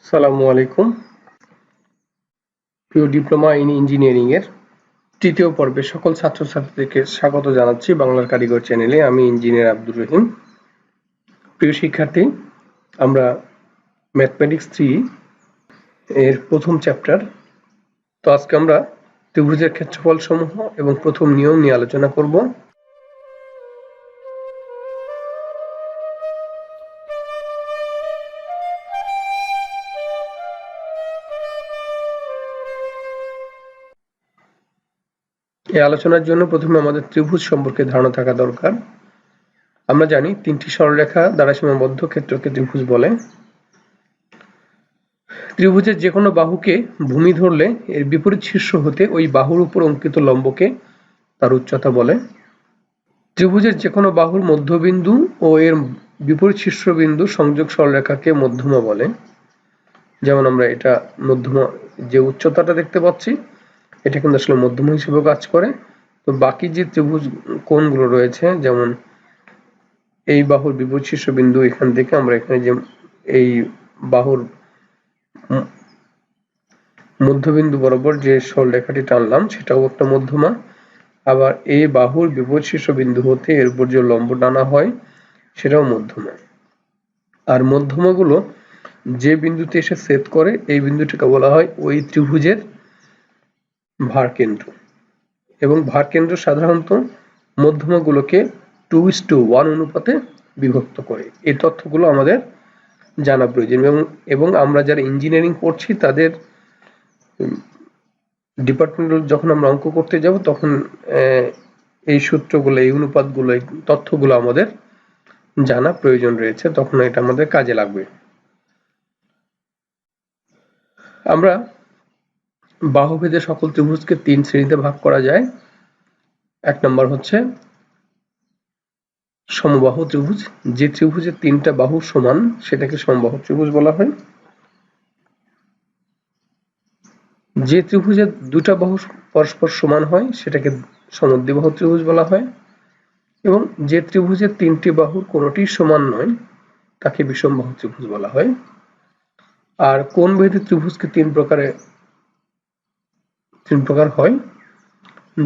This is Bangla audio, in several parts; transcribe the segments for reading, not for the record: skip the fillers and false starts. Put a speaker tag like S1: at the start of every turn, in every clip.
S1: সালামু আলাইকুম। প্রিয় ডিপ্লোমা ইন ইঞ্জিনিয়ারিং এর তৃতীয় পর্বে সকল ছাত্রছাত্রীদেরকে স্বাগত জানাচ্ছি বাংলার কারিগর চ্যানেলে। আমি ইঞ্জিনিয়ার আব্দুর রহিম। প্রিয় শিক্ষার্থী, আমরা ম্যাথমেটিক্স 3 এর প্রথম চ্যাপ্টার। তো আজকে আমরা ত্রিভুজের ক্ষেত্রফল সমূহ এবং প্রথম নিয়ম নিয়ে আলোচনা করব। এই আলোচনার জন্য প্রথমে আমাদের ত্রিভুজ সম্পর্কে ধারণা থাকা দরকার। আমরা জানি তিনটি সরলরেখা দ্বারা সীমাবদ্ধ ক্ষেত্রকে ত্রিভুজ বলে। ত্রিভুজের যে কোনো বাহুকে ভূমি ধরলে এর বিপরীত শীর্ষ হতে ওই বাহুর উপর অঙ্কিত লম্বকে তার উচ্চতা বলে। ত্রিভুজের যে কোনো বাহুর মধ্যবিন্দু ও এর বিপরীত শীর্ষবিন্দু সংযোগ সরলরেখাকে মধ্যমা বলে। যেমন আমরা এটা মধ্যমা, যে উচ্চতাটা দেখতে পাচ্ছি এটা কিন্তু আসলে মধ্যমা হিসেবে কাজ করে। তো বাকি যে ত্রিভুজ কোণগুলো রয়েছে, যেমন এই বাহুর বিপরীত শীর্ষবিন্দু এখান থেকে আমরা এখানে যে এই বাহুর মধ্যবিন্দু বরাবর যে সরলরেখাটি টানলাম সেটাও একটা মধ্যমা। আবার এই বাহুর বিপরীত শীর্ষবিন্দু হতে এর উপর যে লম্ব টানা হয় সেটাও মধ্যমা। আর মধ্যমাগুলো যে বিন্দুতে এসে ছেদ করে এই বিন্দুটিকে বলা হয় ওই ত্রিভুজের ভারকেন্দ্র। এবং ভারকেন্দ্র সাধারণত মধ্যমাগুলোকে 2:1 অনুপাতে বিভক্ত করে। এই তথ্যগুলো আমাদের জানা প্রয়োজন। এবং আমরা যারা ইঞ্জিনিয়ারিং পড়ছি তাদের ডিপার্টমেন্টাল যখন আমরা অঙ্ক করতে যাব তখন এই সূত্রগুলো, এই অনুপাতগুলো, এই তথ্যগুলো আমাদের জানা প্রয়োজন রয়েছে, তখন এটা আমাদের কাজে লাগবে। আমরা বাহুভেদে সকল ত্রিভুজকে 3 শ্রেণীতে ভাগ করা যায়। এক নম্বর হচ্ছে সমবাহু ত্রিভুজ। যে ত্রিভুজের 3টা বাহু সমান সেটাকে সমবাহু ত্রিভুজ বলা হয়। যে ত্রিভুজের 2টা বাহু পরস্পর সমান হয় সেটাকে সমদ্বিবাহু ত্রিভুজ বলা হয়। এবং যে ত্রিভুজের 3টি বাহুর কোনোটি সমান নয় তাকে বিষমবাহু ত্রিভুজ বলা হয়। আর কোণভেদে ত্রিভুজকে 3 প্রকার হয়।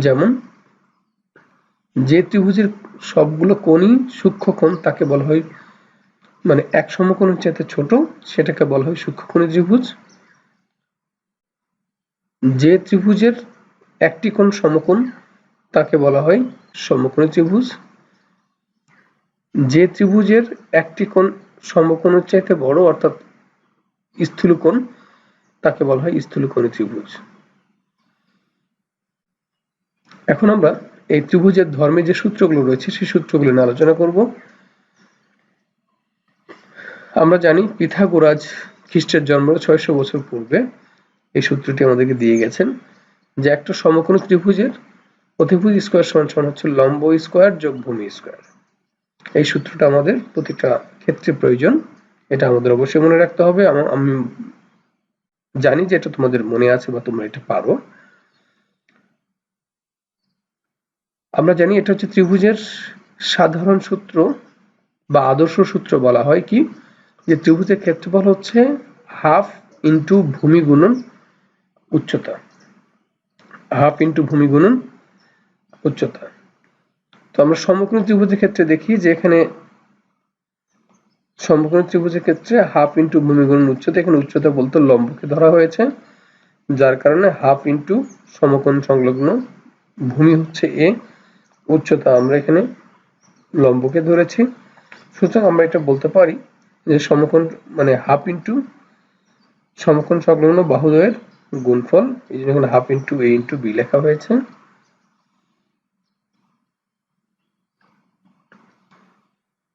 S1: যেমন যে ত্রিভুজের সবগুলো কোণই সূক্ষ্মকোণ তাকে বলা হয়, মানে এক সমকোণের চাইতে ছোট, সেটাকে বলা হয় সূক্ষ্মকোণী ত্রিভুজ। যে ত্রিভুজের একটি কোণ সমকোণ তাকে বলা হয় সমকোণী ত্রিভুজ। যে ত্রিভুজের একটি কোণ সমকোণের চাইতে বড় অর্থাৎ স্থূলকোণ তাকে বলা হয় স্থূলকোণী ত্রিভুজ। এখন আমরা এই ত্রিভুজের ধর্মে যে সূত্রগুলো রয়েছে সেই সূত্রগুলো নিয়ে আলোচনা করব। আমরা জানি পিথাগোরাস খ্রিস্টের জন্মের 600 বছর পূর্বে এই সূত্রটি আমাদেরকে দিয়ে গেছেন যে একটা সমকোণী ত্রিভুজের অতিভুজ স্কয়ার সমান হচ্ছে লম্ব স্কয়ার যোগ ভূমি স্কয়ার। এই সূত্রটা আমাদের প্রতিটা ক্ষেত্রে প্রয়োজন, এটা আমাদের অবশ্যই মনে রাখতে হবে। আমি জানি যে এটা তোমাদের মনে আছে বা তোমরা এটা পারো। আমরা জানি এটা হচ্ছে ত্রিভুজের সাধারণ সূত্র বা আদর্শ সূত্র। বলা হয় কি যে ত্রিভুজের ক্ষেত্রফল হচ্ছে হাফ ইন্টু ভূমি গুণন উচ্চতা, হাফ ইন্টু ভূমি গুণন উচ্চতা। তো আমরা সমকোণী ত্রিভুজের ক্ষেত্রে দেখি যে এখানে সমকোণী ত্রিভুজের ক্ষেত্রে হাফ ইন্টু ভূমি গুণন উচ্চতা, এখানে উচ্চতা বলতে লম্বকে ধরা হয়েছে, যার কারণে হাফ ইন্টু সমকোণ সংলগ্ন ভূমি হচ্ছে এ, উচ্চতা আমরা এখানে লম্বকে ধরেছি। সুতরাং আমরা এটা বলতে পারি যে সমকোণ মানে হাফ ইন্টু সমকোণ সংলগ্ন বাহুদ্বয়ের গুণফল, এই জন্য এখানে হাফ ইন্টু এ ইন্টু বি লেখা হয়েছে।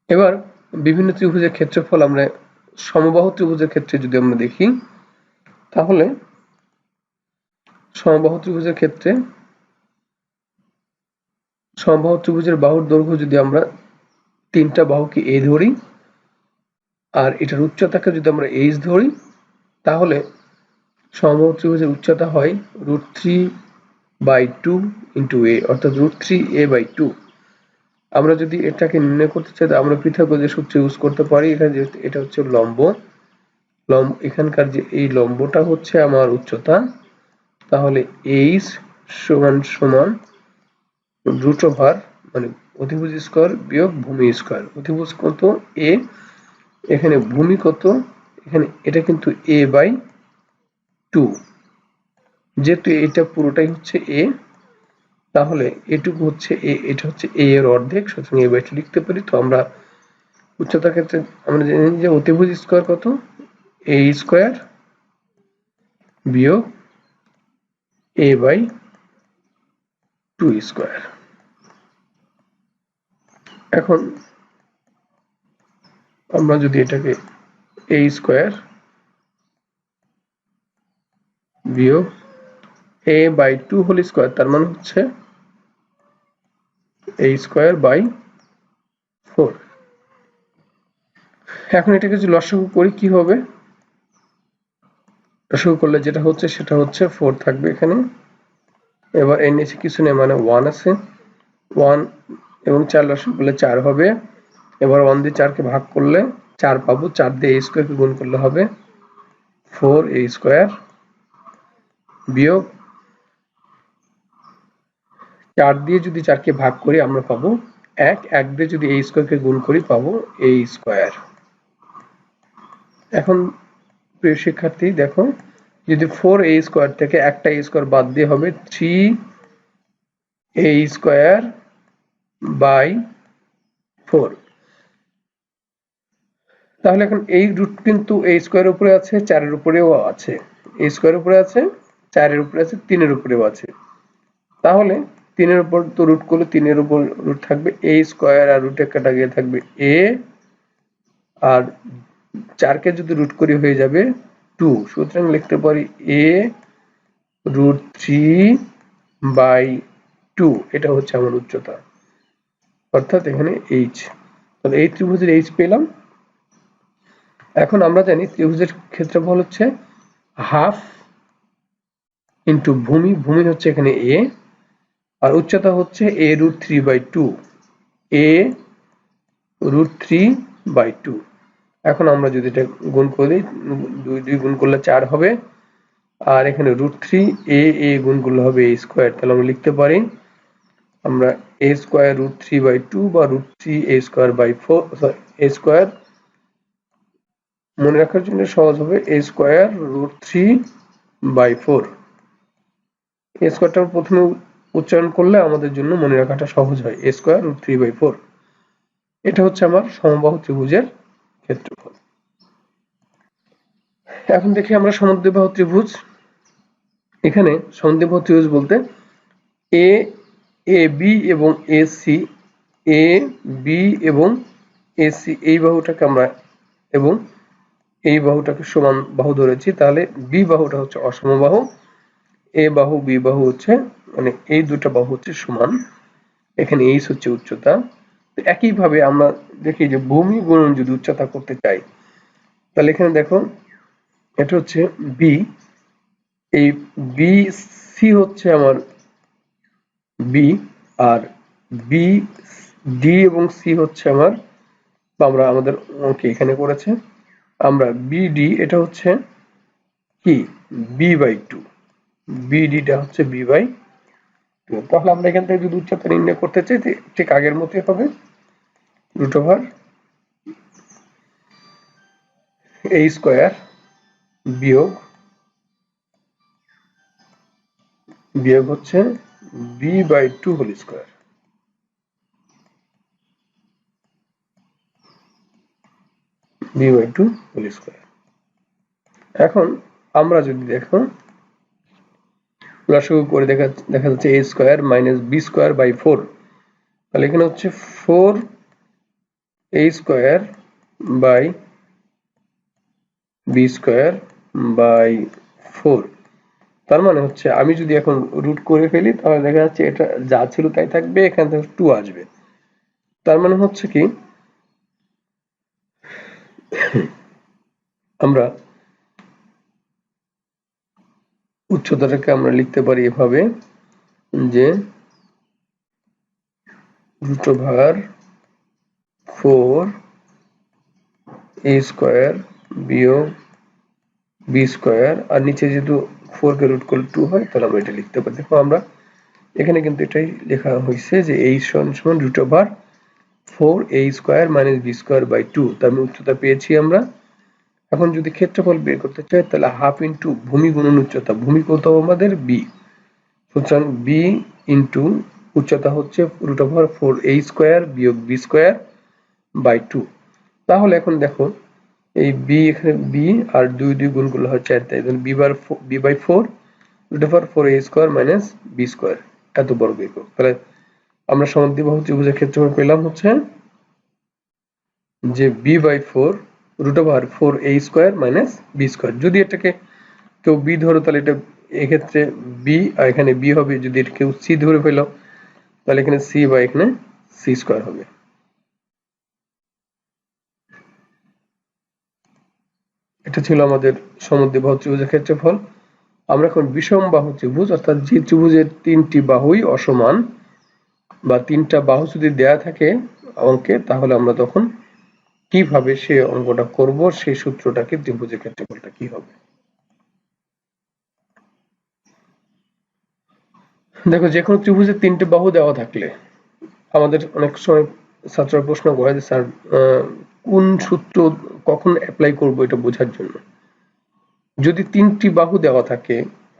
S1: এবার বিভিন্ন ত্রিভুজের ক্ষেত্রফল আমরা সমবাহু ত্রিভুজের ক্ষেত্রে যদি আমরা দেখি, তাহলে সমবাহু ত্রিভুজের ক্ষেত্রে সমবাহু ত্রিভুজের বাহুর দৈর্ঘ্য যদি আমরা 3টা বাহুকে এ ধরি আর এটার উচ্চতাকে যদি আমরা এইচ ধরি, তাহলে সমবাহু ত্রিভুজের উচ্চতা হয় √3/2 ইন্টু এ, অর্থাৎ √3a/2। আমরা যদি এটাকে নির্ণয় করতে চাই আমরা পিথাগোরাসের সূত্র ইউজ করতে পারি। এখানে এটা হচ্ছে লম্ব এখানকার যে এই লম্বটা হচ্ছে আমার উচ্চতা, তাহলে h সমান সমান রুট ওভার মানে অতিভুজ স্কয়ার বিয়োগ ভূমি স্কয়ার। অতিভুজ কত a, এখানে ভূমি কত, এখানে এটা কিন্তু a বাই 2, যেহেতু এটা পুরোটাই হচ্ছে a, তাহলে এটুকু হচ্ছে a, এটা হচ্ছে a এর অর্ধেক, সুতরাং a বাই 2 লিখতে পারি। তো আমরা উচ্চতার ক্ষেত্রে আমরা জানি যে অতিভুজ স্কয়ার কত, a স্কয়ার বিয়োগ a বাই 2 স্কয়ার। এখন আমরা যদি এটাকে a স্কয়ার বিয়োগ a বাই 2 হোল স্কয়ার, তার মানে হচ্ছে a স্কয়ার বাই 4। এখন এটাকে যদি লসাগু করি কি হবে, লসাগু করলে যেটা হচ্ছে সেটা হচ্ছে 4 থাকবে এখানে, এবার এর নিচে কিছু নেই মানে 1 আছে, 1 এবং 4 লসাগু করলে 4 হবে, এবার 1 দিয়ে 4 কে ভাগ করলে 4 পাবো, 4 দিয়ে a স্কয়ার কে গুণ করলে হবে 4a স্কয়ার বিয়োগ 4 দিয়ে যদি 4 কে ভাগ করি আমরা পাবো 1, 1 দিয়ে যদি a স্কয়ার কে গুণ করি পাবো a স্কয়ার। এখন প্রিয় শিক্ষার্থী দেখো, যদি 4a স্কয়ার থেকে একটা a স্কয়ার বাদ দিয়ে হবে 3a স্কয়ার বাই 4। তাহলে এখন এই রুট কিন্তু a স্কয়ারের উপরে আছে, 4 এর উপরেও আছে, a স্কয়ারের উপরে আছে, 4 এর উপরে আছে, 3 এর উপরেও আছে। তাহলে 3 এর উপর তো রুট করলে 3 এর উপর রুট থাকবে a স্কয়ার, আর রুটে কাটা গিয়ে থাকবে a, আর 4 কে যদি রুট করি হয়ে যাবে 2, সুতরাং লিখতে পারি a রুট 3 বাই 2, এটা হচ্ছে আমার উচ্চতা, অর্থাৎ এখানে h। তাহলে এই ত্রিভুজের h পেলাম। এখন আমরা জানি ত্রিভুজের ক্ষেত্রফল হচ্ছে হাফ ইন্টু ভূমি, ভূমি হচ্ছে এখানে a, আর উচ্চতা হচ্ছে a root 3 by 2, a root 3 by 2। এখন আমরা যদি এটা গুণ করি, 2 গুণ করলে 4 হবে, আর এখানে রুট 3 a গুণ করলে হবে a স্কয়ার। তাহলে আমরা লিখতে পারি আমরা a স্কয়ার রুট 3 বাই 2 বা root 3 a square by 4, sorry a square মনে রাখার জন্য সহজ হবে a square root 3 by 4। a স্কয়ারটা প্রথমে উচ্চারণ করলে আমাদের জন্য মনে রাখাটা সহজ হয়, a স্কয়ার রুট 3 বাই 4। এটা হচ্ছে আমার সমবাহু ত্রিভুজের ক্ষেত্রফল। এখন দেখি আমরা সমদ্বিবাহু ত্রিভুজ। এখানে সমদ্বিবাহু ত্রিভুজ বলতে এ বি এবং এসি, এ বি এবং এসি এই বাহুটাকে আমরা এবং এই বাহুটাকে সমান বাহু ধরেছি, তাহলে বি বাহুটা হচ্ছে অসমবাহু, এ বাহু বি বাহু হচ্ছে মানে এই দুটো বাহু হচ্ছে সমান, এখানে এইচ হচ্ছে উচ্চতা। একইভাবে আমরা দেখি যে ভূমি গুণন যদি উচ্চতা করতে চাই, তাহলে এখানে দেখো এটা হচ্ছে বি, এই বি সি হচ্ছে আমার বি, আর বি ডি এবং সি হচ্ছে আমার, আমরা আমাদের অঙ্কে এখানে করেছে আমরা বিডি, এটা হচ্ছে কি বি বাই 2, বিডিটা হচ্ছে বি বাই 2। তাহলে আমরা এখান থেকে যদি উচ্চতা নির্ণয় করতে চাই ঠিক আগের মতোই হবে, রুট ওভার a স্কয়ার বিয়োগ হচ্ছে b by 2 whole square, b by 2 whole square. এখন আমরা যদি দেখো লসাগু করে দেখা যাচ্ছে a square minus b square by 4, তাহলে এখানে হচ্ছে 4a square by b square by 4। তার মানে হচ্ছে আমি যদি এখন রুট করে ফেলি তাহলে দেখা যাচ্ছে এটা যা ছিল তাই থাকবে, এখান থেকে 2 আসবে। তার মানে হচ্ছে কি আমরা উচ্চতাটাকে আমরা লিখতে পারি এভাবে যে রুট ওভার 4a স্কয়ার বিয়োগ বি স্কয়ার, আর নিচে যেহেতু 4 কে রুট করলে 2 হয়, তাহলে আমরা এটা লিখতে পারি। দেখো আমরা এখানে কিন্তু এটাই লেখা হয়েছে যে a সমান root over 4a square minus b square by 2, তার মানে উচ্চতা পেয়েছি আমরা। এখন যদি ক্ষেত্রফল বের করতে চাই তাহলে হাফ ইন্টু ভূমি গুণন উচ্চতা, ভূমি কত আমাদের b, সুতরাং b ইন্টু উচ্চতা হচ্ছে রুট ওভার 4a স্কয়ার বিয়োগ b স্কয়ার বাই 2। তাহলে এখন দেখো এই b, এখানে b আর 2 2 গুণ করলে হয় 4, তাই তাহলে b by 4 root over 4a square minus b square, এত বর্গ একক। তাহলে আমরা সমদ্বিবাহু ত্রিভুজের ক্ষেত্রফল পেলাম হচ্ছে যে b by 4 root over 4a square minus b square. যদি এটাকে কেউ b ধরো তাহলে এটা এক্ষেত্রে b, আর এখানে b হবে। যদি এটা কেউ c ধরে ফেলো তাহলে এখানে c বা এখানে c স্কয়ার হবে। এটা ছিল আমাদের সমদ্বিবাহু ত্রিভুজের ক্ষেত্রফল। আমরা এখন বিষমবাহু ত্রিভুজ, অর্থাৎ যে ত্রিভুজের তিনটি বাহুই অসমান বা তিনটা বাহু যদি দেয়া থাকে অঙ্কে, তাহলে আমরা তখন কিভাবে সে অঙ্কটা করব, সেই সূত্রটাকে, ত্রিভুজের ক্ষেত্রফলটা কি হবে। দেখো যে কোনো ত্রিভুজের তিনটে বাহু দেওয়া থাকলে আমাদের অনেক সময় ছাত্ররা প্রশ্ন করে যে স্যার কোন সূত্র কখন অ্যাপ্লাই করব এটা বোঝার জন্য। যদি তিনটি বাহু দেওয়া থাকে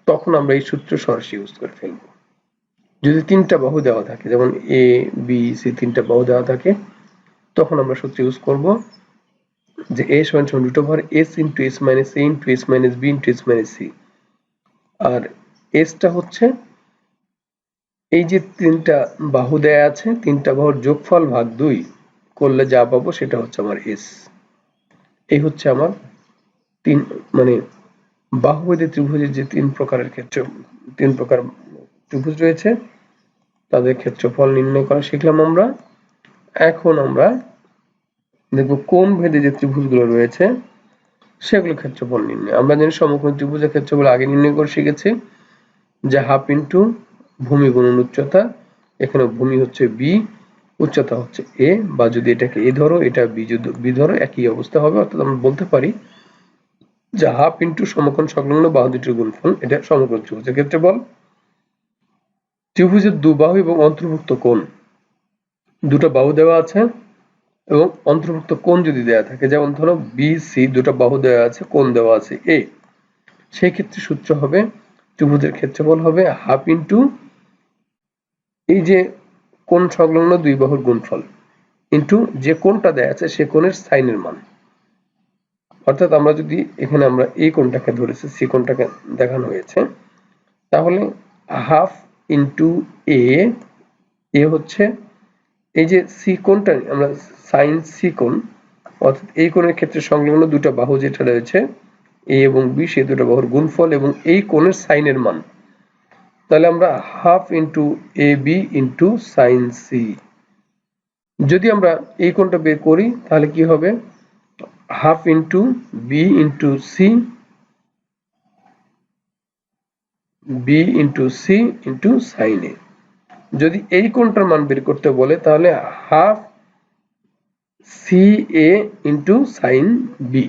S1: তখন আমরা এই সূত্র সরাসরি ইউজ করে ফেলবো। যদি তিনটা বাহু দেওয়া থাকে, যেমন এ বি সি তিনটা বাহু দেওয়া থাকে, তখন আমরা সূত্র ইউজ করব যে a সমান সমান root over s into s minus a into s minus b into s minus c। আর s টা হচ্ছে এই যে তিনটা বাহু দেয়া আছে, তিনটা বাহুর যোগফল ভাগ 2 করলে যা পাবো সেটা হচ্ছে আমার s। এই হচ্ছে আমার তিন, মানে বাহুবেদী ত্রিভুজের যে তিন প্রকার ত্রিভুজ রয়েছে তাদের ক্ষেত্রফল নির্ণয় করা শিখলাম আমরা। এখন আমরা দেখব কোণ ভেদে যে ত্রিভুজগুলো রয়েছে সেগুলো ক্ষেত্রফল নির্ণয়। আমরা জানি সমকোণ ত্রিভুজের ক্ষেত্রফল আগে নির্ণয় করে শিখেছি, যে হাফ ইন্টু ভূমি গুণন উচ্চতা। এখানে ভূমি হচ্ছে b, উচ্চতা হচ্ছে a, বা যদি এটাকে a ধরো এটা b ধরো, একই অবস্থা হবে। অর্থাৎ আমরা বলতে পারি যে হাফ ইন্টু সমকোণ সংলগ্ন বাহু দুটির গুণফল, এটা সমকোণ ত্রিভুজের ক্ষেত্রফল। ত্রিভুজের দুবাহু এবং অন্তর্ভুক্ত কোণ, দুটো বাহু দেওয়া আছে এবং অন্তর্ভুক্ত কোণ যদি দেওয়া থাকে, যেমন ধরো বি সি দুটো বাহু দেওয়া আছে, কোণ দেওয়া আছে এ, সেই ক্ষেত্রে সূত্র হবে ত্রিভুজের ক্ষেত্রফল হবে হাফ ইন্টু এই যে কোণ সংলগ্ন দুই বাহুর গুণফল ইন্টু যে কোণটা দেয়া আছে সে কোণের সাইনের মান। অর্থাৎ আমরা যদি এখানে আমরা এই কোণটাকে ধরেছি, সি কোণটাকে দেখানো হয়েছে, তাহলে হাফ ইন্টু এ হচ্ছে এই যে সি কোণটা, আমরা সাইন সি কোণ, অর্থাৎ এই কোণের ক্ষেত্রে সংলগ্ন দুটো বাহু যেটা রয়েছে এ এবং বি, সেই দুটো বাহুর গুণফল এবং এই কোণের সাইনের মান। তাহলে আমরা half into A B into sine C. যদি আমরা এই কোণটা বের করি তাহলে কি হবে, half into B into C, B into C into sine A. যদি এই কোণটার মান বের করতে বলে তাহলে half C A into sine B.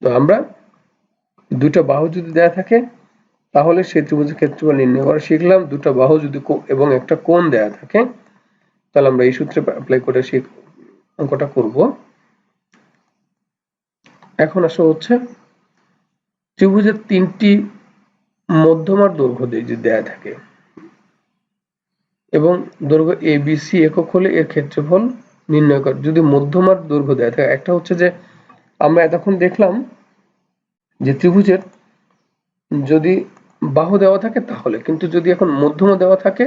S1: তো আমরা দুটো বাহু যদি দেয়া থাকে তাহলে সেই ত্রিভুজের ক্ষেত্রফল নির্ণয় করা শিখলাম। দুটো বাহু যদি এবং একটা কোণ দেয়া থাকে তাহলে আমরা এই সূত্রে অ্যাপ্লাই করে সেই অঙ্কটা করব। এখন আসা হচ্ছে ত্রিভুজের তিনটি মধ্যমার দৈর্ঘ্য যদি দেয়া থাকে এবং দৈর্ঘ্য এ বি সি একক হলে এর ক্ষেত্রফল নির্ণয় কর। যদি মধ্যমার দৈর্ঘ্য দেয়া থাকে, একটা হচ্ছে যে আমরা এতক্ষণ দেখলাম যে ত্রিভুজের যদি বাহু দেওয়া থাকে তাহলে, কিন্তু যদি এখন মধ্যমা দেওয়া থাকে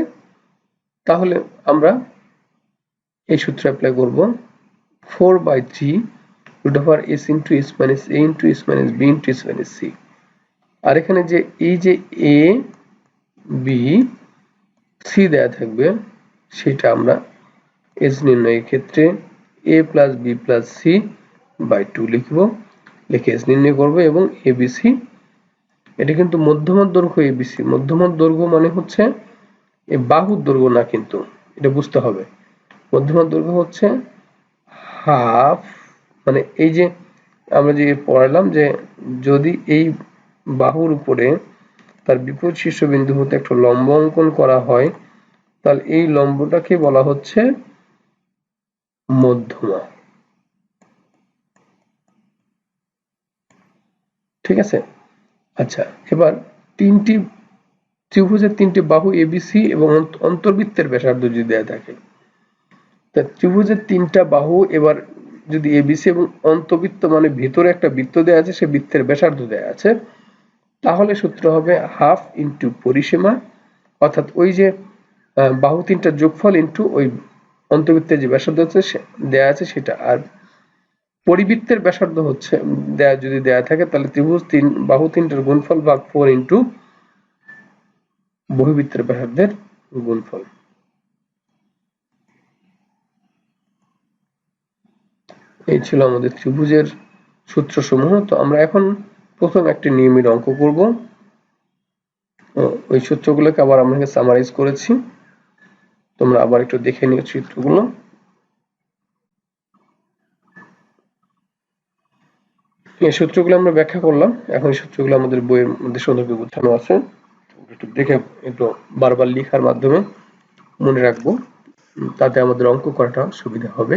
S1: তাহলে আমরা এই সূত্র অ্যাপ্লাই করব 4/3 root over s into s minus a into s minus b into s minus c। আর এখানে যে এই যে a b c দেয়া থাকবে সেটা আমরা s নির্ণয়ের ক্ষেত্রে a plus b plus c by 2 লিখব, লিখে s নির্ণয় করব। এবং abc, এটা কিন্তু মধ্যমার দৈর্ঘ্য abc, মধ্যমার দৈর্ঘ্য মানে হচ্ছে এই বাহুর দৈর্ঘ্য না, কিন্তু এটা বুঝতে হবে। মধ্যমার দৈর্ঘ্য হচ্ছে হাফ, মানে এই যে আমরা যে পড়লাম যে যদি এই বাহুর উপরে তার বিপরীত শীর্ষবিন্দু হতে একটা লম্ব অঙ্কন করা হয়, তাহলে এই লম্বটাকে বলা হচ্ছে মধ্যমা। ঠিক আছে। আচ্ছা, এবার ত্রিভুজের তিনটি বাহু এবিসি এবং অন্তর্বৃত্তের ব্যাসার্ধ যদি দেয়া থাকে, তা ত্রিভুজের তিনটা বাহু এবার যদি এবিসি এবং অন্তর্বৃত্ত মানে ভিতরে একটা বৃত্ত দেয়া আছে, সে বৃত্তের ব্যাসার্ধ দেয়া আছে, তাহলে সূত্র হবে হাফ ইন্টু পরিসীমা, অর্থাৎ ওই যে বাহু তিনটা যোগফল ইন্টু ওই অন্তর্বৃত্তের যে ব্যাসার্ধ দেয়া আছে সেটা। আর পরিবৃত্তের ব্যাসার্ধ হচ্ছে যদি দেয়া থাকে, তাহলে ত্রিভুজ বাহু তিনটার গুণফল ভাগ 4 ইন্টু বহির্বৃত্তের ব্যাসার্ধের গুণফল। এই ছিল আমাদের ত্রিভুজের সূত্রসমূহ। তো আমরা এখন প্রথম একটি নিয়মের অঙ্ক করব। ওই সূত্রগুলোকে আবার আমরা সামারাইজ করেছি, তোমরা আবার একটু দেখে নিও সূত্রগুলো। এই সূত্রগুলো আমরা ব্যাখ্যা করলাম, এখন এই সূত্রগুলো আমাদের বইয়ের মধ্যে সুন্দরভাবে গোছানো আছে, একটু দেখে একটু বারবার লেখার মাধ্যমে মনে রাখবো, তাতে আমাদের অঙ্ক করাটা সুবিধা হবে।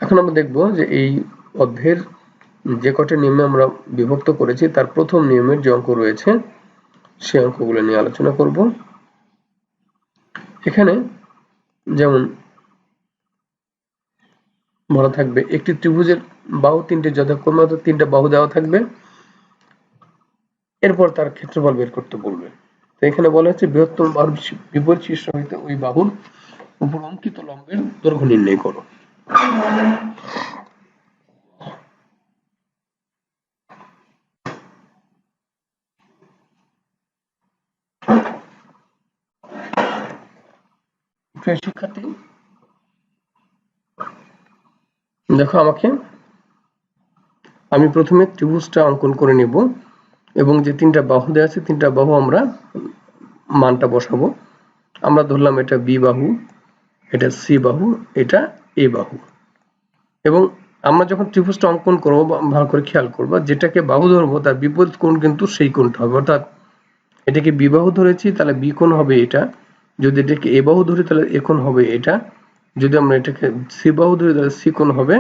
S1: এখন আমরা দেখব যে এই অধ্যায়ের যে কটা নিয়মে আমরা বিভক্ত করেছি তার প্রথম নিয়মের যে অঙ্ক রয়েছে সেই অঙ্কগুলো নিয়ে আলোচনা করব। এখানে যেমন বলা থাকবে একটি ত্রিভুজের বাহু তিনটি যথাক্রমে তিনটা বাহু দেওয়া থাকবে, এরপর তার ক্ষেত্রফল বের করতে বলবে। তো এখানে বলা হচ্ছে বৃহত্তম বাহুর বিপরীত শীর্ষ হইতে ওই বাহুর উপর অঙ্কিত লম্বের দৈর্ঘ্য নির্ণয় করো। শিক্ষার্থী দেখো, আমি প্রথমে ত্রিভুজটা অঙ্কন করে নেব এবং যে তিনটা বাহু দেওয়া আছে তিনটা বাহু আমরা মানটা বসাবো। আমরা ধরলাম এটা বি বাহু, এটা সি বাহু, এটা এ বাহু। এবং আমরা যখন ত্রিভুজটা অঙ্কন করবো ভালো করে খেয়াল করবো, যেটাকে বাহু ধরবো তার বিপরীত কোণ কিন্তু সেই কোণটা হবে। অর্থাৎ এটাকে বি বাহু ধরেছি তাহলে বি কোণ হবে এটা, যদি এটাকে এ বাহু ধরি তাহলে এ কোণ হবে এটা, যদি আমরা এটাকে সি বাহু ধরি তাহলে সি কোণ হবে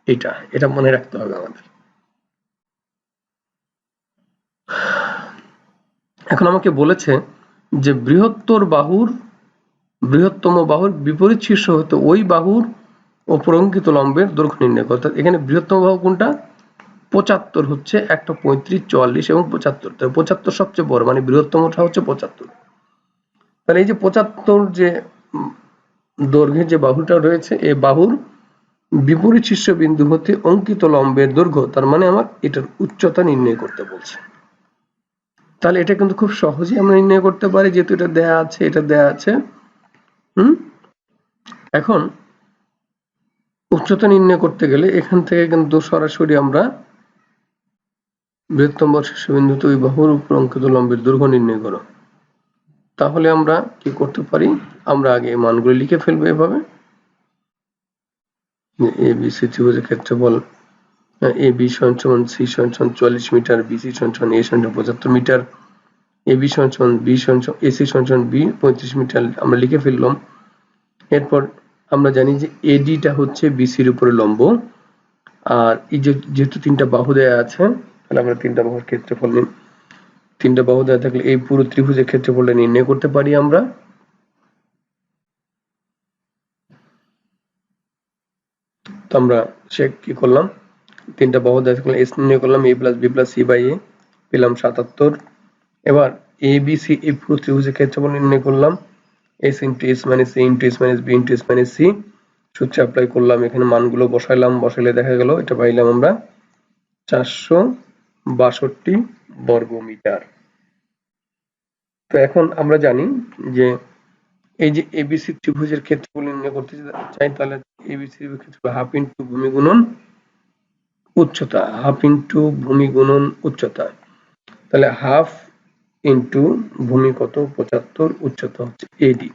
S1: এটা। এটা মনে রাখতে হবে আমাদের। এখন আমাকে বলেছে যে বৃহত্তম বাহুর বিপরীত শীর্ষ হতে ওই বাহুর ওপর অঙ্কিত লম্বের দৈর্ঘ্য নির্ণয় করো। অর্থাৎ এখানে বৃহত্তম বাহু কোনটা? 75 হচ্ছে, একটা 35, 44 এবং 75। তাহলে 75 সবচেয়ে বড়, মানে বৃহত্তমটা হচ্ছে 75। তাহলে এই যে 75 যে দৈর্ঘ্যের যে বাহুটা রয়েছে, এই বাহুর বিপরীত শীর্ষ বিন্দু হতে অঙ্কিত লম্বের দৈর্ঘ্য, তার মানে আমার এটার উচ্চতা নির্ণয় করতে বলছে। তাহলে এটা কিন্তু খুব সহজেই আমরা নির্ণয় করতে পারি, যেহেতু এটা দেয়া আছে, এটা দেয়া আছে। এখন উচ্চতা নির্ণয় করতে গেলে এখান থেকে কিন্তু সরাসরি আমরা বৃহত্তম শীর্ষবিন্দুতে ওই বাহুর উপর অঙ্কিত লম্বের দৈর্ঘ্য নির্ণয় করো। তাহলে আমরা কি করতে পারি, আমরা আগে মানগুলো লিখে ফেলবো এভাবে। এ বি সি ত্রিভুজের ক্ষেত্রফল এ বি সমান সি সমান 40 মিটার, বিসি সমান এ সমান 75 মিটার, এ বি সমান বি সমান এসি সমান বি 35 মিটার আমরা লিখে ফেললাম। এরপর আমরা জানি যে এডিটা হচ্ছে বিসির উপরে লম্ব, আর এই যেহেতু তিনটা বাহু দেয়া আছে, তাহলে আমরা তিনটা বাহুর ক্ষেত্রফল তিনটা বাহু দেওয়া থাকলে এই পুরো ত্রিভুজের ক্ষেত্রফলটা নির্ণয় করতে পারি আমরা। তো আমরা সে কি করলাম, তিনটা বাহু দেওয়া থাকলে এস নির্ণয় করলাম, A plus B plus C by A পেলাম 77। এবার এ বি সি এই পুরো ত্রিভুজের ক্ষেত্রফল নির্ণয় করলাম, S into S minus A into S minus B into S minus C সূত্রে অ্যাপ্লাই করলাম। এখানে মানগুলো বসাইলে দেখা গেল এটা পাইলাম আমরা 462 বর্গ মিটার। তো এখন আমরা জানি যে এই যে এবিসি ত্রিভুজের ক্ষেত্রফল নির্ণয় করতে চাই, তাহলে এবিসি ক্ষেত্রফল হাফ ইন্টু ভূমি গুণন উচ্চতা, হাফ ইন্টু ভূমি গুণন উচ্চতা। তাহলে হাফ ইন্টু ভূমি কত? 75, উচ্চতা হচ্ছে এডি।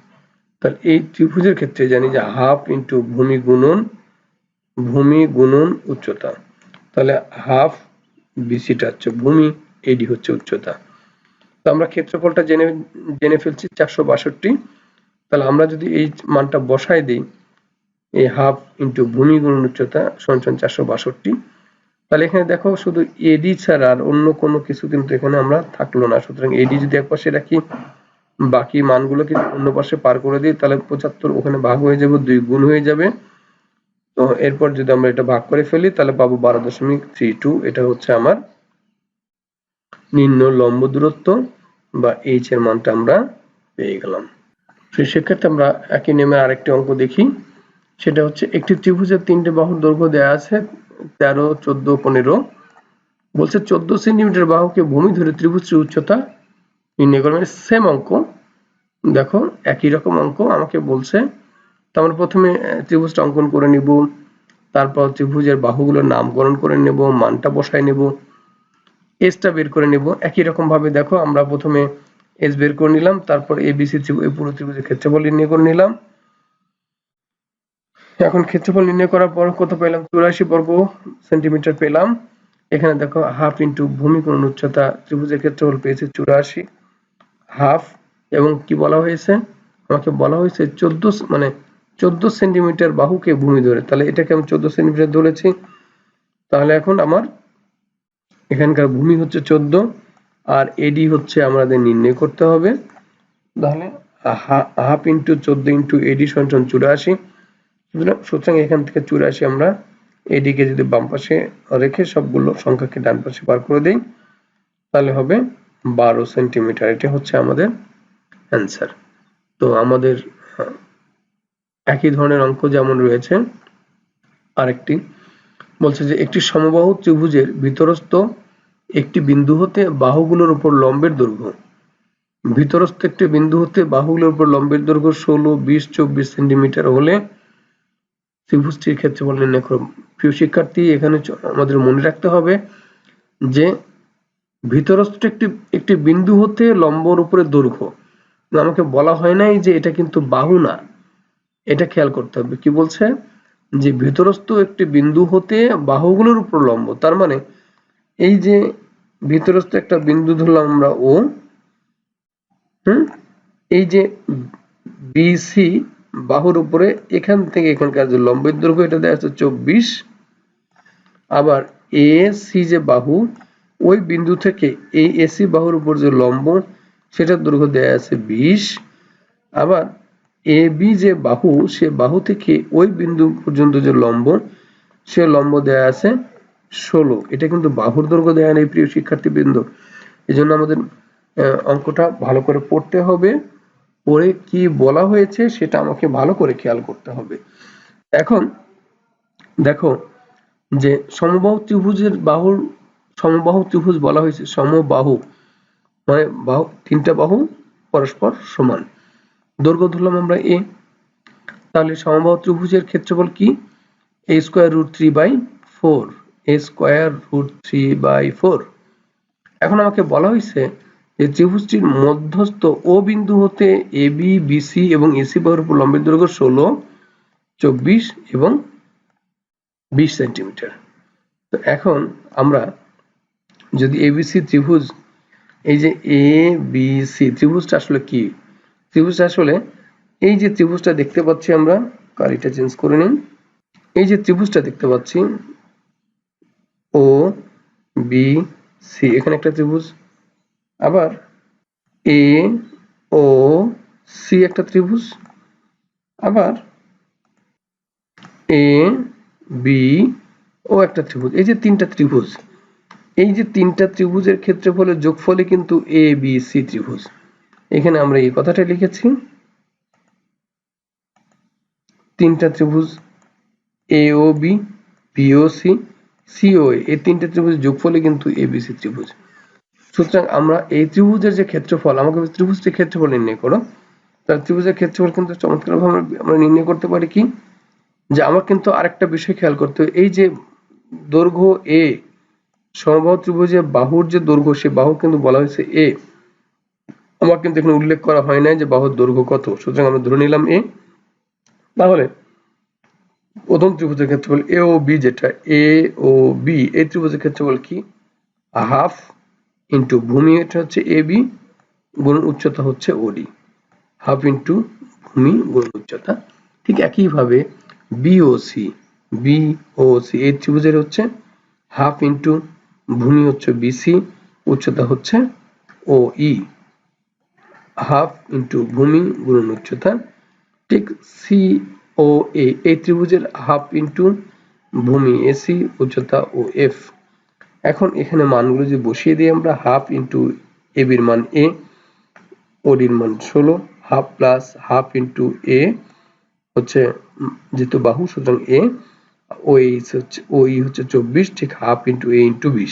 S1: তাহলে এই ত্রিভুজের ক্ষেত্রে জানি যে হাফ ইন্টু ভূমি গুণন ভূমি গুণন উচ্চতা, তাহলে হাফ বিসিটা হচ্ছে ভূমি, এডি হচ্ছে উচ্চতা। তো আমরা ক্ষেত্রফলটা জেনে ফেলছি 462। তাহলে আমরা যদি এই মানটা বসাই দিই, এই হাফ ইন্টু ভূমি গুণন উচ্চতা সমান 462, তাহলে এখানে দেখো শুধু এডি ছাড়া আর অন্য কোনো কিছু কিন্তু এখানে আমরা থাকলো না। সুতরাং এডি যদি এক পাশে রাখি, বাকি মানগুলোকে অন্য পাশে পার করে দিই, তাহলে 75 ওখানে ভাগ হয়ে যাবে, 2 গুণ হয়ে যাবে। তো এরপর যদি আমরা এটা ভাগ করে ফেলি তাহলে পাবো 12.32। এটা হচ্ছে আমার নিম্ন লম্ব দূরত্ব বা এইচ এর মানটা আমরা পেয়ে গেলাম। সেক্ষেত্রে আমরা একই নিয়মের আরেকটি অঙ্ক দেখি। সেটা হচ্ছে একটি ত্রিভুজের 3টে বাহুর দৈর্ঘ্য দেওয়া আছে 13, 14, 15। বলছে 14 সেন্টিমিটার বাহুকে ভূমি ধরে ত্রিভুজটির উচ্চতা নির্ণয় করবে। সেম অঙ্ক, দেখো একই রকম অঙ্ক আমাকে বলছে। তো আমরা প্রথমে ত্রিভুজটা অঙ্কন করে নিব, তারপর ত্রিভুজের বাহুগুলোর নামকরণ করে নেব, মানটা বসায় নেব, এসটা বের করে নেব। একই রকম ভাবে দেখো আমরা প্রথমে এস বের করে নিলাম, তারপর এবিসি এই পুরো ত্রিভুজের ক্ষেত্রফল নির্ণয় করে নিলাম। এখন ক্ষেত্রফল নির্ণয় করার পর কত পেলাম? 84 বর্গ সেন্টিমিটার পেলাম। এখানে দেখো হাফ ইন্টু ভূমি গুণন উচ্চতা, ত্রিভুজের ক্ষেত্রফল পেয়েছি 84 হাফ, এবং কি বলা হয়েছে? আমাকে বলা হয়েছে 14 সেন্টিমিটার বাহুকে ভূমি ধরে, তাহলে এটাকে আমি 14 সেন্টিমিটার ধরেছি। তাহলে এখন আমার এখানকার ভূমি হচ্ছে 14 আর এডি হচ্ছে আমাদের নির্ণয় করতে হবে। তাহলে হাফ ইন্টু 14 ইন্টু এডি সমান 84। সুতরাং এখান থেকে 84 আমরা এডিকে যদি বাম পাশে রেখে সবগুলো সংখ্যাকে ডান পাশে বার করে দেই, তাহলে হবে 12 সেন্টিমিটার। এটা হচ্ছে আমাদের অ্যান্সার। তো আমাদের একই ধরনের অঙ্ক যেমন রয়েছে, আরেকটি বলছে যে একটি সমবাহু ত্রিভুজের ভিতরস্থ একটি বিন্দু হতে বাহুগুলোর উপর লম্বের দৈর্ঘ্য, ভিতরস্থ একটি বিন্দু হতে বাহুগুলোর উপর লম্বের দৈর্ঘ্য 16, 20, 24 সেন্টিমিটার হলে ত্রিভুজটির ক্ষেত্রফল নির্ণয় করো। প্রিয় শিক্ষার্থী, এখানে আমাদের মনে রাখতে হবে যে ভিতরস্থ একটি বিন্দু হতে লম্বর উপরে দৈর্ঘ্য, আমাকে বলা হয় নাই যে এটা কিন্তু বাহু না, এটা খেয়াল করতে হবে। কি বলছে? যে ভিতরস্থ একটি বিন্দু হতে বাহুগুলোর উপর লম্ব, তার মানে এই যে ভিতরস্থ একটা বিন্দু ধরলাম আমরা ও, এই যে বিসি বাহুর উপরে এখান থেকে এখানকার যে লম্বের দৈর্ঘ্য এটা দেওয়া আছে 24, আবার এসি যে বাহু ওই বিন্দু থেকে এই এসি বাহুর উপর যে লম্ব সেটার দৈর্ঘ্য দেওয়া আছে 20, আবার এবি যে বাহু সে বাহু থেকে ওই বিন্দু পর্যন্ত যে লম্ব সে লম্ব দেওয়া আছে 16। এটা কিন্তু বাহুর দৈর্ঘ্য দেওয়া নেই প্রিয় শিক্ষার্থীবৃন্দ। এজন্য আমাদের অঙ্কটা ভালো করে পড়তে হবে, পড়ে কি বলা হয়েছে সেটা আমাকে ভালো করে খেয়াল করতে হবে। এখন দেখো যে সমবাহু ত্রিভুজের বাহুর, সমবাহু ত্রিভুজ বলা হয়েছে সমবাহু, মানে বাহু 3টা বাহু পরস্পর সমান, দৈর্ঘ্য ধরলাম আমরা এ। তাহলে সমবাহু ত্রিভুজের ক্ষেত্রফল কি? a square root 3/4, a square root 3/4। এখন আমাকে বলা হয়েছে যে ত্রিভুজটির মধ্যস্থ ও বিন্দু হতে এবি, বিসি এবং এসি বাহুর উপর লম্বের দৈর্ঘ্য 16, 24 এবং 20 সেন্টিমিটার। তো এখন আমরা যদি এবিসি ত্রিভুজ, এই যে এ বি সি ত্রিভুজটা আসলে কি? ত্রিভুজটা আসলে এই যে ত্রিভুজটা দেখতে পাচ্ছি আমরা, কালিটা চেঞ্জ করে নিন। এই যে ত্রিভুজটা দেখতে পাচ্ছি ও বি সি, এখানে একটা ত্রিভুজ, আবার এ ও সি একটা ত্রিভুজ, আবার এ বি ও একটা ত্রিভুজ। এই যে 3টা ত্রিভুজ, এই যে 3টা ত্রিভুজের ক্ষেত্রফলের যোগফলই কিন্তু এ বি সি ত্রিভুজ। এখানে আমরা এই কথাটা লিখেছি, 3টা ত্রিভুজ এ ও বি, বি ও সি, সি ও এ, এই 3টে ত্রিভুজের যোগফলই কিন্তু এবিসি ত্রিভুজ। সুতরাং আমরা এই ত্রিভুজের যে ক্ষেত্রফল, আমাকে ত্রিভুজটির ক্ষেত্রফল নির্ণয় করো। তার ত্রিভুজের ক্ষেত্রফল কিন্তু চমৎকারভাবে আমরা নির্ণয় করতে পারি কি, যে আমার কিন্তু আরেকটা বিষয় খেয়াল করতে হবে। এই যে দৈর্ঘ্য এ, সমবাহু ত্রিভুজের বাহুর যে দৈর্ঘ্য, সে বাহু কিন্তু বলা হয়েছে এ, আমার কিন্তু এখানে উল্লেখ করা হয় নাই যে বাহুর দৈর্ঘ্য কত। সুতরাং আমরা ধরে নিলাম এ। তাহলে প্রথম ত্রিভুজের ক্ষেত্রফল এ ও বি, যেটা এ ও বি এই ত্রিভুজের ক্ষেত্রফল কি হাফ ইন্টু ভূমি, এটা হচ্ছে এ বি গুণ উচ্চতা হচ্ছে ওডি, হাফ ইন্টু ভূমি গুণ উচ্চতা। ঠিক একইভাবে বিওসি, বিওসি এই ত্রিভুজের হচ্ছে হাফ ইন্টু ভূমি হচ্ছে বিসি, উচ্চতা হচ্ছে ও ই, হাফ ইন্টু ভূমি গুণ উচ্চতা। ঠিক সি ও এ এই ত্রিভুজের হাফ ইন্টু ভূমি এসি, উচ্চতা ও এফ। এখন এখানে মানগুলো যে বসিয়ে দিই আমরা, হাফ ইন্টু এ বির মান এ, ওডির মান 16, হাফ প্লাস হাফ ইন্টু এ হচ্ছে যেহেতু বাহু সুতরাং এ, ওই হচ্ছে 24, ঠিক হাফ ইন্টু এ ইন্টু 20।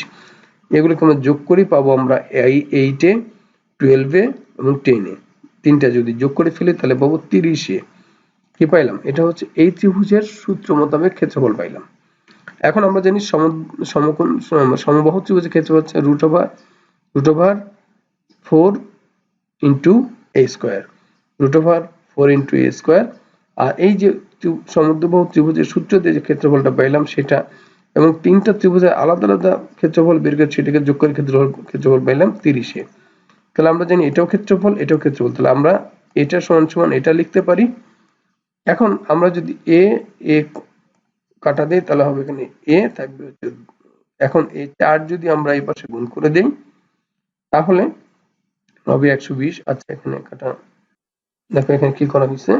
S1: এগুলোকে আমরা যোগ করি পাবো আমরা 8 এ, 12 এ এবং 10 এ। তিনটা যদি যোগ করে ফেলি তাহলে পাবো 30 এ। কি পাইলাম? এটা হচ্ছে এই ত্রিভুজের সূত্র মোতাবেক ক্ষেত্রফল পাইলাম। এখন আমরা জানি সমবাহু ত্রিভুজের ক্ষেত্রফল হচ্ছে √4 ইন্টু এ স্কোয়ার, √4 ইন্টু এ স্কোয়ার। আর এই যে সমদ্বিবাহু ত্রিভুজের সূত্র দিয়ে যে ক্ষেত্রফলটা পাইলাম সেটা, এবং তিনটা ত্রিভুজের আলাদা আলাদা ক্ষেত্রফল বের করে সেটাকে যোগ করে ক্ষেত্রফল পাইলাম 30 এ। তাহলে আমরা জানি এটাও ক্ষেত্রফল, এটাও ক্ষেত্রফল, তাহলে আমরা এটা সমান সমান এটা লিখতে পারি। এখন আমরা যদি এ কাটা দেই তাহলে হবে এখানে এ থাকবে হচ্ছে, এখন এই 4 যদি আমরা এই পাশে গুণ করে দেই তাহলে হবে 120। আচ্ছা এখানে কাটা, দেখো এখানে কি করা হয়েছে,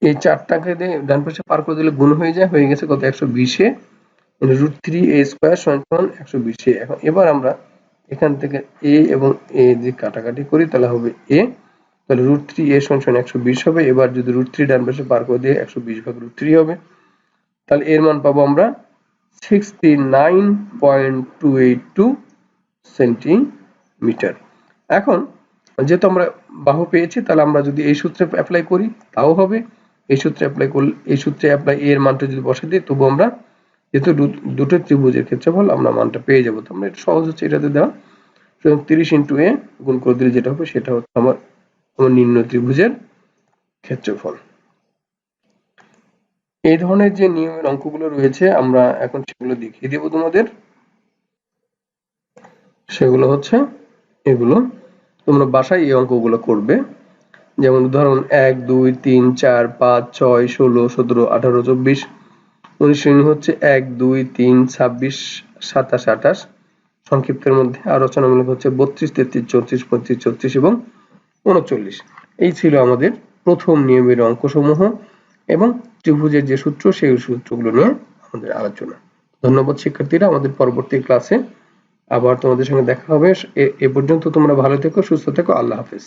S1: এই 4টাকে দিয়ে ডান পাশে পার করে দিলে গুণ হয়ে যায়, হয়ে গেছে কত 120 এ, √3 a স্কয়ার সমান 120 এ। এখন এবার আমরা এখান থেকে এ এবং এ যে কাটাকাটি করি তাহলে হবে এ, তাহলে √3 a সমান 120 হবে। এবার যদি √3 ডান পাশে পার করে দিয়ে 120 ভাগ √3 হবে, তাহলে এর মান পাবো আমরা 69.282 সেন্টিমিটার। এখন যেহেতু আমরা বাহু পেয়েছি তাহলে আমরা যদি এই সূত্রে অ্যাপ্লাই করি তাও হবে, এই সূত্রে অ্যাপ্লাই এর মানটা যদি বসাই দিই তবু আমরা যেহেতু দুটো ত্রিভুজের ক্ষেত্রফল আমরা মানটা পেয়ে যাবো। তো আমরা এটা সহজ হচ্ছে এটাতে দেওয়া, সুতরাং 30 ইন্টু এ গুণ করে দিলে যেটা হবে সেটা হচ্ছে আমার নির্ণয় ত্রিভুজের ক্ষেত্রফল। এই ধরনের যে নিয়মের অঙ্কগুলো রয়েছে আমরা এখন সেগুলো দেখিয়ে দেবো তোমাদের। সেগুলো হচ্ছে এগুলো, তোমরা বাসায় এই অঙ্কগুলো করবে। যেমন উদাহরণ 1, 2, 3, 4, 5, 6, 16, 17, 18, 24। অনুশীলনী হচ্ছে 1, 2, 3, 26, 27, 28। সংক্ষিপ্তের মধ্যে আর রচনামূলক হচ্ছে 32, 33, 34, 35, 36 এবং 39। এই ছিল আমাদের প্রথম নিয়মের অঙ্কসমূহ এবং ত্রিভুজের যে সূত্র সেই সূত্রগুলো নিয়ে আমাদের আলোচনা। ধন্যবাদ শিক্ষার্থীরা, আমাদের পরবর্তী ক্লাসে আবার তোমাদের সঙ্গে দেখা হবে। এ পর্যন্ত তোমরা ভালো থেকো, সুস্থ থেকো, আল্লাহ হাফেজ।